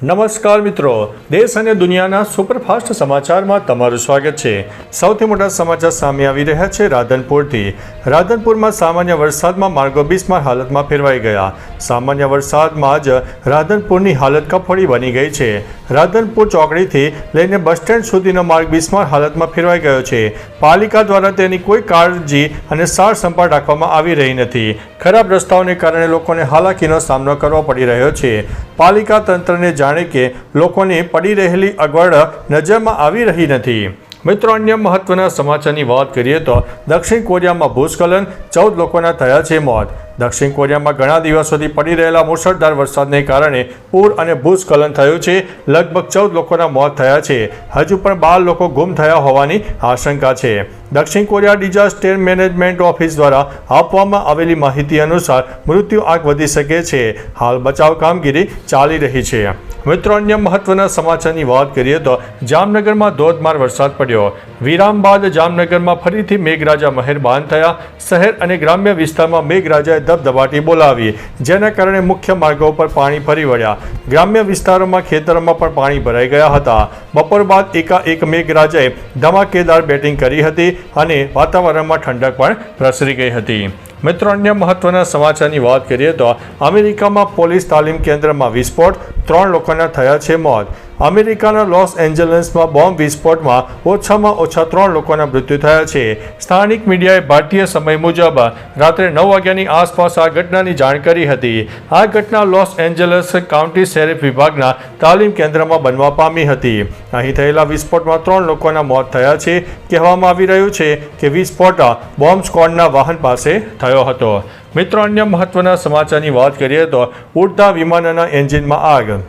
નમસ્કાર મિત્રો, દેશ અને દુનિયાના સુપરફાસ્ટ સમાચારમાં તમારું સ્વાગત છે। સૌથી મોટા સમાચાર સામે આવી રહ્યા છે રાધનપુરથી। રાધનપુરમાં સામાન્ય વરસાદમાં માર્ગો બિસ્માર હાલતમાં ફેરવાઈ ગયા। સામાન્ય વરસાદમાં જ રાધનપુરની હાલત કફોડી બની ગઈ છે। રાધનપુર ચોકડીથી લઈને બસ સ્ટેન્ડ સુધીનો માર્ગ બિસ્માર હાલતમાં ફેરવાઈ ગયો છે। પાલિકા દ્વારા તેની કોઈ કાળજી અને સાર સંભાળ રાખવામાં આવી રહી નથી। ખરાબ રસ્તાઓને કારણે લોકોને હાલાકીનો સામનો કરવો પડી રહ્યો છે। પાલિકા તંત્રને જાણે કે લોકોને પડી રહેલી અગવડ નજરમાં આવી રહી નથી। મિત્રો, અન્ય મહત્વના સમાચારની વાત કરીએ તો દક્ષિણ કોરિયામાં ભૂસ્ખલન, 14 લોકોના થયા છે મોત। દક્ષિણ કોરિયામાં ઘણા દિવસોથી પડી રહેલા મુશળધાર વરસાદને કારણે પૂર અને ભૂસ્ખલન થયું છે। લગભગ 14 લોકોના મોત થયા છે। હજુ પણ 12 લોકો ગુમ થયા હોવાની આશંકા છે। દક્ષિણ કોરિયા ડિઝાસ્ટર મેનેજમેન્ટ ઓફિસ દ્વારા આપવામાં આવેલી માહિતી અનુસાર મૃત્યુ આંક વધી શકે છે। હાલ બચાવ કામગીરી ચાલી રહી છે। મિત્રો, અન્ય મહત્વના સમાચારની વાત કરીએ તો જામનગરમાં ધોધમાર વરસાદ પડ્યો। વિરામ બાદ જામનગરમાં ફરીથી મેઘરાજા મહેરબાન થયા। શહેર અને ગ્રામ્ય વિસ્તારમાં મેઘરાજાએ ધબધબાટી બોલાવી, જેના કારણે મુખ્ય માર્ગો પર પાણી ફરી વળ્યા। ગ્રામ્ય વિસ્તારોમાં ખેતરોમાં પણ પાણી ભરાઈ ગયા હતા। બપોર બાદ એકાએક મેઘરાજાએ ધમાકેદાર બેટિંગ કરી હતી અને વાતાવરણમાં ઠંડક પણ પ્રસરી ગઈ હતી। મિત્રો, અન્ય મહત્વના સમાચારની વાત કરીએ તો અમેરિકામાં પોલીસ તાલીમ કેન્દ્રમાં વિસ્ફોટ, 3 લોકોના થયા છે મોત। અમેરિકાના લોસ એન્જલસમાં બોમ્બ વિસ્ફોટમાં ઓછામાં ઓછા 3 લોકોના મૃત્યુ થયા છે। સ્થાનિક મીડિયાએ ભારતીય સમય મુજબ રાત્રે 9 વાગ્યાની આસપાસ આ ઘટનાની જાણ કરી હતી। આ ઘટના લોસ એન્જલસ કાઉન્ટી શેરિફ વિભાગના તાલીમ કેન્દ્રમાં બનવા પામી હતી। અહીં થયેલા વિસ્ફોટમાં 3 લોકોના મોત થયા છે। કહેવામાં આવી રહ્યું છે કે વિસ્ફોટ બોમ્બ સ્ક્વોડના વાહન પાસે થયો હતો। મિત્રો, અન્ય મહત્વના સમાચારની વાત કરીએ તો ઉડતા વિમાનના એન્જિનમાં આગ।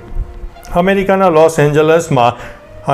અમેરિકાના લોસ એન્જલસમાં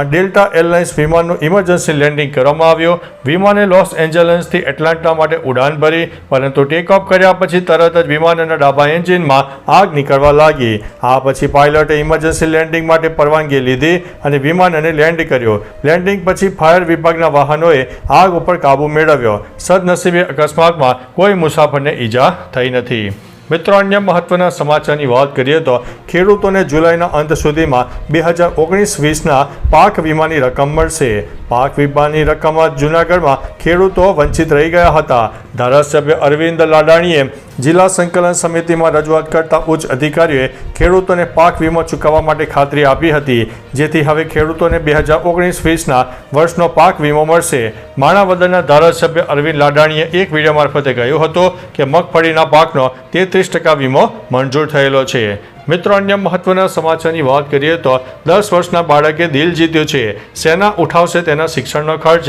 ડેલ્ટા એરલાઇન્સ વિમાનનું ઇમરજન્સી લેન્ડિંગ કરવામાં આવ્યું। વિમાને લોસ એન્જલસથી એટલાન્ટા માટે ઉડાન ભરી, પરંતુ ટેક ઓફ કર્યા પછી તરત જ વિમાનના ડાબા એન્જિનમાં આગ નીકળવા લાગી। આ પછી પાયલટે ઇમરજન્સી લેન્ડિંગ માટે પરવાનગી લીધી અને વિમાનને લેન્ડ કર્યું। લેન્ડિંગ પછી ફાયર વિભાગના વાહનોએ આગ ઉપર કાબૂ મેળવ્યો। સદનસીબે અકસ્માતમાં કોઈ મુસાફરને ઈજા થઈ નથી। મિત્રો, અન્ય મહત્વના સમાચારની વાત કરીએ તો ખેડૂતોને જુલાઈના અંત સુધીમાં 2019-20ના પાક વીમાની રકમ મળશે। પાક વીમાની રકમમાં જૂનાગઢમાં ખેડૂતો વંચિત રહી ગયા હતા। ધારાસભ્ય અરવિંદ લાડાણીએ જિલ્લા સંકલન સમિતિમાં રજૂઆત કરતા ઉચ્ચ અધિકારીઓએ ખેડૂતોને પાક વીમો ચૂકવવા માટે ખાતરી આપી હતી, જેથી હવે ખેડૂતોને 2019-20ના વર્ષનો પાક વીમો મળશે। માણાવદરના ધારાસભ્ય અરવિંદ લાડાણીએ એક વિડીયો મારફતે કહ્યું હતું કે મગફળીના પાકનો 33% વીમો મંજૂર થયેલો છે। મિત્રો, અન્ય મહત્વના સમાચારની વાત કરીએ તો 10 વર્ષના બાળકે દિલ જીત્યું છે। સેના ઉઠાવશે તેના શિક્ષણનો ખર્ચ।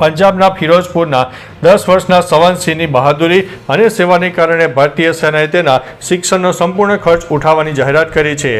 પંજાબના ફિરોઝપુરના 10 વર્ષના સવનસિંહની બહાદુરી અને સેવાને કારણે ભારતીય સેનાએ તેના શિક્ષણનો સંપૂર્ણ ખર્ચ ઉઠાવવાની જાહેરાત કરી છે।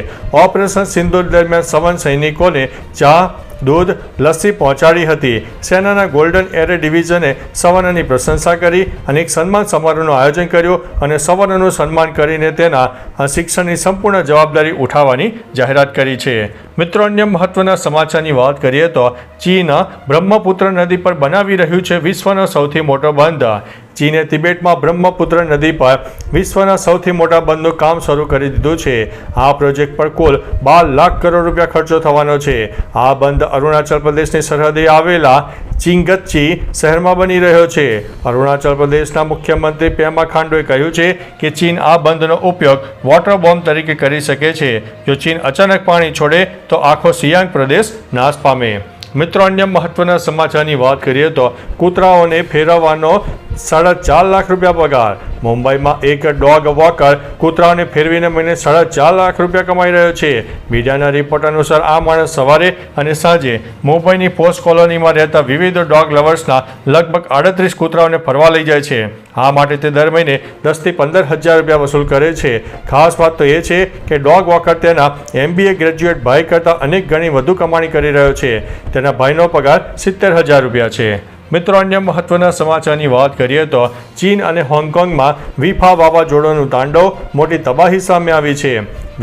ઓપરેશન સિંદૂર દરમિયાન સવન સૈનિકોને ચા, દૂધ, લસ્સી પહોંચાડી હતી। સેનાના ગોલ્ડન એરે ડિવિઝને સવર્ણની પ્રશંસા કરી અને એક સન્માન સમારોહનું આયોજન કર્યું અને સવર્ણનું સન્માન કરીને તેના શિક્ષણની સંપૂર્ણ જવાબદારી ઉઠાવવાની જાહેરાત કરી છે। મિત્રો, અન્ય મહત્વના સમાચારની વાત કરીએ તો ચીન બ્રહ્મપુત્ર નદી પર બનાવી રહ્યું છે વિશ્વનો સૌથી મોટો બંધ। ચીને તિબેટમાં બ્રહ્મપુત્ર નદી પર વિશ્વના સૌથી મોટા બંધનું કામ શરૂ કરી દીધું છે। આ પ્રોજેક્ટ પર કુલ 12 લાખ કરોડ રૂપિયા ખર્ચો થવાનો છે। આ બંધ અરુણાચલ પ્રદેશની સરહદે આવેલા ચિંગચ્ચી શહેરમાં બની રહ્યો છે। અરુણાચલ પ્રદેશના મુખ્યમંત્રી પેમા ખાંડુએ કહ્યું છે કે ચીન આ બંધનો ઉપયોગ વોટર બોમ્બ તરીકે કરી શકે છે। જો ચીન અચાનક પાણી છોડે તો આખો સિયાંગ પ્રદેશ નાશ પામે। મિત્રો, અન્ય મહત્વના સમાચારની વાત કરીએ તો કૂતરાઓને ફેરવવાનો 4.5 લાખ રૂપિયા પગાર। મુંબઈમાં એક ડોગ વોકર કૂતરાઓને ફેરવીને મહિને 4.5 લાખ રૂપિયા કમાઈ રહ્યો છે। મીડિયાના રિપોર્ટ અનુસાર આ માણસ સવારે અને સાંજે મુંબઈની પોસ્ટ કોલોનીમાં રહેતા વિવિધ ડોગ લવર્સના લગભગ 38 કૂતરાઓને ફરવા લઈ જાય છે। આ માટે તે દર મહિને 10 થી 15 હજાર રૂપિયા વસૂલ કરે છે। ખાસ વાત તો એ છે કે ડોગ વોકર તેના MBA ગ્રેજ્યુએટ ભાઈ કરતાં અનેક ગણી વધુ કમાણી કરી રહ્યો છે। તેના ભાઈનો પગાર 70,000 રૂપિયા છે। મિત્રો, અન્ય મહત્વના સમાચારની વાત કરીએ તો ચીન અને હોંગકોંગમાં વીફા વાવાઝોડાનું તાંડવ, મોટી તબાહી સામે આવી છે।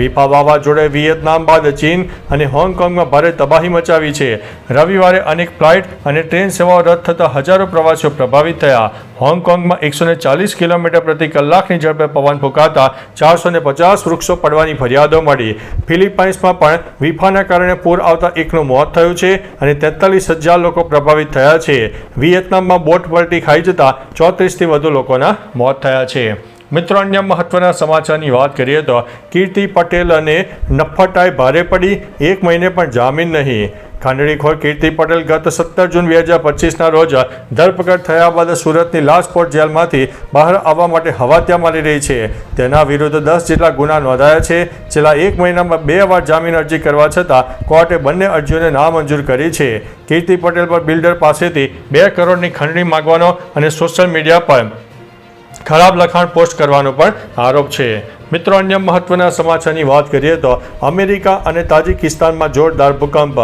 વિપા વાવાઝોડે વિયેતનામ બાદ ચીન અને હોંગકોંગમાં ભારે તબાહી મચાવી છે. રવિવારે અનેક ફ્લાઇટ અને ટ્રેન સેવાઓ રદ થતાં હજારો પ્રવાસીઓ પ્રભાવિત થયા. હોંગકોંગમાં 140 કિલોમીટર પ્રતિ કલાકની ઝડપે પવન ફૂંકાતા 450 વૃક્ષો પડવાની ફરિયાદો મળી. ફિલિપાઇન્સમાં પણ વિફાના કારણે પૂર આવતા એકનું મોત થયું છે અને 43,000 લોકો પ્રભાવિત થયા છે. વિયેતનામમાં બોટ પલટી ખાઈ જતા 34થી વધુ લોકોના મોત થયા છે. મિત્રો, અન્ય મહત્વના સમાચારની વાત કરીએ તો કીર્તિ પટેલ અને નફ્ફટાઈ ભારે પડી, 1 મહિને પણ જામીન નહીં. ખાંડણીખોર કીર્તિ પટેલ ગત 17 જૂન 2025ના રોજ ધરપકડ થયા બાદ સુરતની લાજપોર જેલમાંથી બહાર આવવા માટે હવાત્યા મારી રહી છે. તેના વિરુદ્ધ 10 જેટલા ગુના નોંધાયા છે. છેલ્લા 1 મહિનામાં 2 વાર જામીન અરજી કરવા છતાં કોર્ટે બંને અરજીઓને નામંજૂર કરી છે. કીર્તિ પટેલ પર બિલ્ડર પાસેથી 2 કરોડની ખંડણી માંગવાનો અને સોશિયલ મીડિયા પર ખરાબ લખાણ પોસ્ટ કરવાનો પણ આરોપ છે. મિત્રો, અન્ય મહત્વના સમાચારની વાત કરીએ તો અમેરિકા અને તાજિકિસ્તાનમાં જોરદાર ભૂકંપ.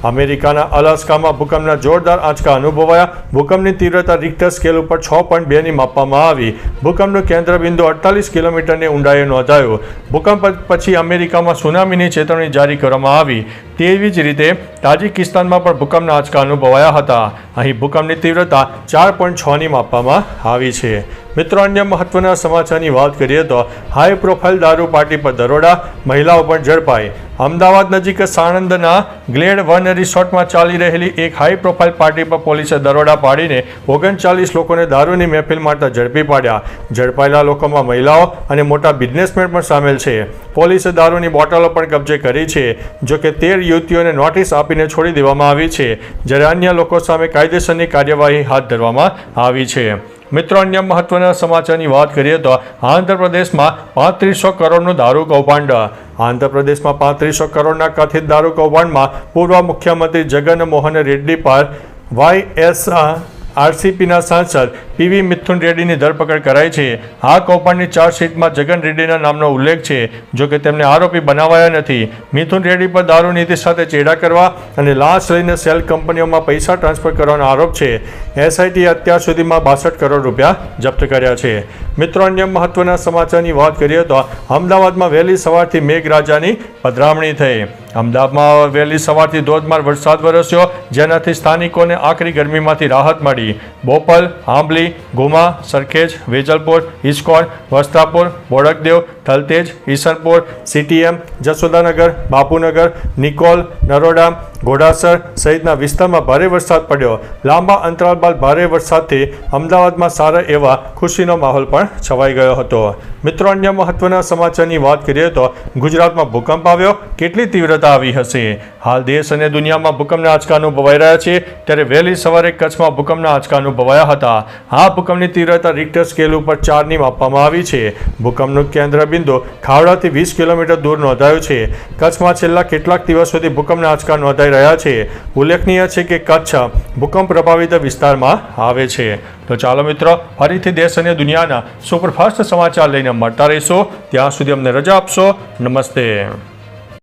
અમેરિકાના અલાસ્કામાં ભૂકંપના જોરદાર આંચકા અનુભવાયા. ભૂકંપની તીવ્રતા રિક્ટર સ્કેલ ઉપર 6.2ની માપવામાં આવી. ભૂકંપનું કેન્દ્રબિંદુ 48 કિલોમીટરની ઊંડાઈએ નોંધાયું. ભૂકંપ પછી અમેરિકામાં સુનામીની ચેતવણી જારી કરવામાં આવી. તેવી જ રીતે તાજિકિસ્તાનમાં પણ ભૂકંપના આંચકા અનુભવાયા હતા. અહીં ભૂકંપની તીવ્રતા 4.6ની માપવામાં આવી છે. મિત્રો, અન્ય મહત્વના સમાચારની વાત કરીએ તો હાઈ પ્રોફાઇલ દારૂ પાર્ટી પર દરોડા, મહિલાઓ પણ ઝડપાઈ. અમદાવાદ નજીક સાણંદના ગ્લેડ વન રિસોર્ટમાં ચાલી રહેલી એક હાઈ પ્રોફાઇલ પાર્ટી પર પોલીસે દરોડા પાડીને 39 લોકોને દારૂની મહેફિલ માટે ઝડપી પાડ્યા. ઝડપાયેલા લોકોમાં મહિલાઓ અને મોટા બિઝનેસમેન પણ સામેલ છે. પોલીસે દારૂની બોટલો પણ કબજે કરી છે. જોકે 13 યુવતીઓને નોટિસ આપીને છોડી દેવામાં આવી છે, જ્યારે અન્ય લોકો સામે કાયદેસરની કાર્યવાહી હાથ ધરવામાં આવી છે. મિત્રો, અન્ય મહત્વના સમાચારની વાત કરીએ તો આંધ્રપ્રદેશમાં 3500 કરોડનું દારૂ કૌભાંડ. આંધ્રપ્રદેશમાં 3500 કરોડના કથિત દારૂ કૌભાંડમાં પૂર્વ મુખ્યમંત્રી જગન મોહન રેડ્ડી પર YSRCPના સાંસદ PV મિથુન રેડ્ડીની ધરપકડ કરાઈ છે. આ કૌભાંડની ચાર્જશીટમાં જગન રેડ્ડીના નામનો ઉલ્લેખ છે, જોકે તેમને આરોપી બનાવાયા નથી. મિથુન રેડ્ડી પર દારૂ નીતિ સાથે ચેડા કરવા અને લાંચ લઈને સેલ કંપનીઓમાં પૈસા ટ્રાન્સફર કરવાનો આરોપ છે. SIT અત્યાર સુધીમાં 62 કરોડ રૂપિયા જપ્ત કર્યા છે. મિત્રો, અન્ય મહત્વના સમાચારની વાત કરીએ તો અમદાવાદમાં વહેલી સવારથી મેઘરાજાની પધરામણી થઈ. અમદાવાદમાં વહેલી સવારથી ધોધમાર વરસાદ વરસ્યો, જેનાથી સ્થાનિકોને આકરી ગરમીમાંથી રાહત મળી. બોપલ, આંબલી, ગુમા, સરખેજ, વેજલપુર, ઇસ્કોન, વસ્ત્રાપુર, બોડકદેવ, થલતેજ, ઈસનપુર, CTM, જસોદાનગર, બાપુનગર, નિકોલ, નરોડા, ઘોડાસર સહિતના વિસ્તારમાં ભારે વરસાદ પડ્યો. લાંબા અંતરાલ બાદ ભારે વરસાદથી અમદાવાદમાં સારા એવા ખુશીનો માહોલ પણ છવાઈ ગયો હતો. મિત્રો, અન્ય મહત્વના સમાચારની વાત કરીએ તો ગુજરાતમાં ભૂકંપ આવ્યો, કેટલી તીવ્રતા આવી હશે? હાલ દેશ અને દુનિયામાં ભૂકંપના આંચકા અનુભવાઈ રહ્યા છે, ત્યારે વહેલી સવારે કચ્છમાં ભૂકંપના આંચકા અનુભવાયા હતા. આ ભૂકંપની તીવ્રતા રિક્ટર સ્કેલ ઉપર 4ની માપવામાં આવી છે. ભૂકંપનું કેન્દ્ર બિંદુ ખાવડાથી 20 કિલોમીટર દૂર નોંધાયું છે. કચ્છમાં છેલ્લા કેટલાક દિવસોથી ભૂકંપના આંચકા નોંધાઈ રહ્યા છે. ઉલ્લેખનીય છે કે કચ્છ ભૂકંપ પ્રભાવિત વિસ્તારમાં આવે છે. તો ચાલો મિત્રો, ફરીથી દેશ અને દુનિયાના સુપરફાસ્ટ સમાચાર લઈને મળતા રહીશું. ત્યાં સુધી અમને રજા આપશો. નમસ્તે.